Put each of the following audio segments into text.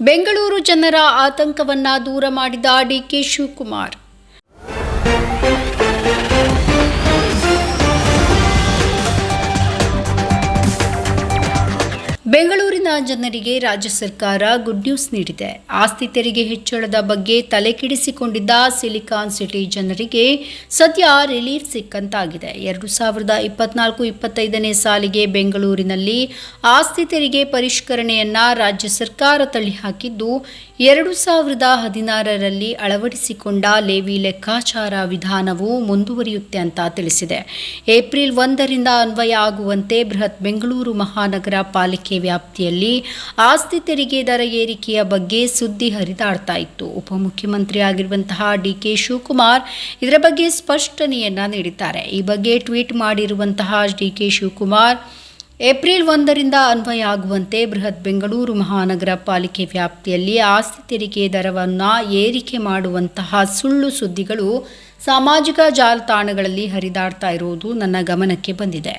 ಬೆಂಗಳೂರು ಜನರ ಆತಂಕವನ್ನ ದೂರ ಮಾಡಿದ ಡಿಕೆ ಶಿವಕುಮಾರ್. ಬೆಂಗಳೂರಿನ ಜನರಿಗೆ ರಾಜ್ಯ ಸರ್ಕಾರ ಗುಡ್ ನ್ಯೂಸ್ ನೀಡಿದೆ. ಆಸ್ತಿ ತೆರಿಗೆ ಹೆಚ್ಚಳದ ಬಗ್ಗೆ ತಲೆಕೆಡಿಸಿಕೊಂಡಿದ್ದ ಸಿಲಿಕಾನ್ ಸಿಟಿ ಜನರಿಗೆ ಸದ್ಯ ರಿಲೀಫ್ ಸಿಕ್ಕಂತಾಗಿದೆ. 2024-25ನೇ ಸಾಲಿಗೆ ಬೆಂಗಳೂರಿನಲ್ಲಿ ಆಸ್ತಿ ತೆರಿಗೆ ಪರಿಷ್ಕರಣೆಯನ್ನ ರಾಜ್ಯ ಸರ್ಕಾರ ತಳ್ಳಿಹಾಕಿದ್ದು, 2016ರಲ್ಲಿ ಅಳವಡಿಸಿಕೊಂಡ ಲೇವಿ ಲೆಕ್ಕಾಚಾರ ವಿಧಾನವು ಮುಂದುವರಿಯುತ್ತೆ ಅಂತ ತಿಳಿಸಿದೆ. ಏಪ್ರಿಲ್ 1ರಿಂದ ಅನ್ವಯ ಆಗುವಂತೆ ಬೃಹತ್ ಬೆಂಗಳೂರು ಮಹಾನಗರ ಪಾಲಿಕೆ ವ್ಯಾಪ್ತಿಯಲ್ಲಿ ಆಸ್ತಿ ತೆರಿಗೆ ದರ ಏರಿಕೆಯ ಬಗ್ಗೆ ಸುದ್ದಿ ಹರಿದಾಡ್ತಾ ಇತ್ತು. ಉಪಮುಖ್ಯಮಂತ್ರಿ ಆಗಿರುವಂತಹ ಡಿಕೆ ಶಿವಕುಮಾರ್ ಇದರ ಬಗ್ಗೆ ಸ್ಪಷ್ಟನೆಯನ್ನ ನೀಡಿದ್ದಾರೆ. ಈ ಬಗ್ಗೆ ಟ್ವೀಟ್ ಮಾಡಿರುವಂತಹ ಡಿಕೆ ಶಿವಕುಮಾರ್, ಏಪ್ರಿಲ್ 1ರಿಂದ ಅನ್ವಯ ಆಗುವಂತೆ ಬೃಹತ್ ಬೆಂಗಳೂರು ಮಹಾನಗರ ಪಾಲಿಕೆ ವ್ಯಾಪ್ತಿಯಲ್ಲಿ ಆಸ್ತಿ ತೆರಿಗೆ ದರವನ್ನು ಏರಿಕೆ ಮಾಡುವಂತಹ ಸುಳ್ಳು ಸುದ್ದಿಗಳು ಸಾಮಾಜಿಕ ಜಾಲತಾಣಗಳಲ್ಲಿ ಹರಿದಾಡ್ತಾ ಇರುವುದು ನನ್ನ ಗಮನಕ್ಕೆ ಬಂದಿದೆ.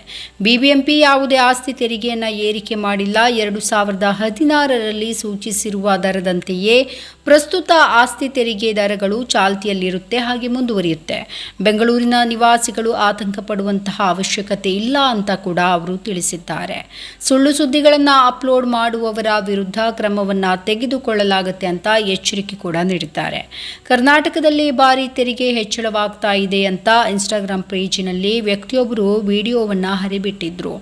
ಬಿಬಿಎಂಪಿ ಯಾವುದೇ ಆಸ್ತಿ ತೆರಿಗೆಯನ್ನು ಏರಿಕೆ ಮಾಡಿಲ್ಲ. 2016ರಲ್ಲಿ ಸೂಚಿಸಿರುವ ದರದಂತೆಯೇ ಪ್ರಸ್ತುತ ಆಸ್ತಿ ತೆರಿಗೆ ದರಗಳು ಚಾಲ್ತಿಯಲ್ಲಿರುತ್ತೆ, ಹಾಗೆ ಮುಂದುವರಿಯುತ್ತೆ. ಬೆಂಗಳೂರಿನ ನಿವಾಸಿಗಳು ಆತಂಕ ಪಡುವಂತಹ ಅವಶ್ಯಕತೆ ಇಲ್ಲ ಅಂತ ಕೂಡ ಅವರು ತಿಳಿಸಿದ್ದಾರೆ. ಸುಳ್ಳು ಸುದ್ದಿಗಳನ್ನು ಅಪ್ಲೋಡ್ ಮಾಡುವವರ ವಿರುದ್ಧ ಕ್ರಮವನ್ನು ತೆಗೆದುಕೊಳ್ಳಲಾಗುತ್ತೆ ಅಂತ ಎಚ್ಚರಿಕೆ ಕೂಡ ನೀಡಿದ್ದಾರೆ. ಕರ್ನಾಟಕದಲ್ಲಿ ಭಾರಿ ತೆರಿಗೆ ಹೆಚ್ಚಳವಾಗ್ತಾ ಇದೆ ಅಂತ ಇನ್ಸ್ಟಾಗ್ರಾಮ್ ಪೇಜಿನಲ್ಲಿ ವ್ಯಕ್ತಿಯೊಬ್ಬರು ವಿಡಿಯೋವನ್ನು ಹರಿಬಿಟ್ಟಿದ್ರು.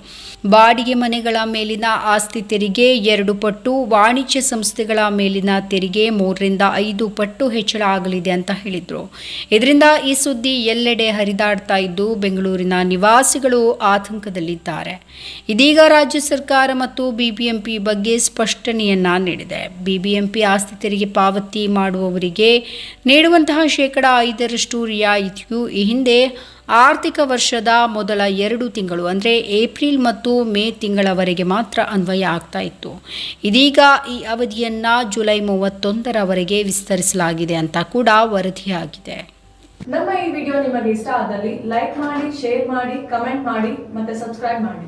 ಬಾಡಿಗೆ ಮನೆಗಳ ಮೇಲಿನ ಆಸ್ತಿ ತೆರಿಗೆ 2 ಪಟ್ಟು, ವಾಣಿಜ್ಯ ಸಂಸ್ಥೆಗಳ ಮೇಲಿನ ತೆರಿಗೆ 3ರಿಂದ 5 ಪಟ್ಟು ಹೆಚ್ಚಳ ಆಗಲಿದೆ ಅಂತ ಹೇಳಿದ್ರು. ಇದರಿಂದ ಈ ಸುದ್ದಿ ಎಲ್ಲೆಡೆ ಹರಿದಾಡ್ತಾ ಇದ್ದು ಬೆಂಗಳೂರಿನ ನಿವಾಸಿಗಳು ಆತಂಕದಲ್ಲಿದ್ದಾರೆ. ಇದೀಗ ರಾಜ್ಯ ಸರ್ಕಾರ ಮತ್ತು ಬಿಬಿಎಂಪಿ ಬಗ್ಗೆ ಸ್ಪಷ್ಟನೆಯನ್ನ ನೀಡಿದೆ. ಬಿಬಿಎಂಪಿ ಆಸ್ತಿ ತೆರಿಗೆ ಪಾವತಿ ಮಾಡುವವರಿಗೆ ನೀಡುವಂತಹ 5% ರಿಯಾಯಿತಿಯು ಈ ಹಿಂದೆ ಆರ್ಥಿಕ ವರ್ಷದ ಮೊದಲ 2 ತಿಂಗಳು ಅಂದರೆ ಏಪ್ರಿಲ್ ಮತ್ತು ಮೇ ತಿಂಗಳವರೆಗೆ ಮಾತ್ರ ಅನ್ವಯ ಆಗ್ತಾ ಇತ್ತು. ಇದೀಗ ಈ ಅವಧಿಯನ್ನು ಜುಲೈ 31ರವರೆಗೆ ವಿಸ್ತರಿಸಲಾಗಿದೆ ಅಂತ ಕೂಡ ವರದಿಯಾಗಿದೆ. ನಮ್ಮ ಈ ವಿಡಿಯೋ ನಿಮಗೆ ಇಷ್ಟ ಆದಲ್ಲಿ ಲೈಕ್ ಮಾಡಿ, ಶೇರ್ ಮಾಡಿ, ಕಮೆಂಟ್ ಮಾಡಿ ಮತ್ತೆ ಸಬ್ಸ್ಕ್ರೈಬ್ ಮಾಡಿ.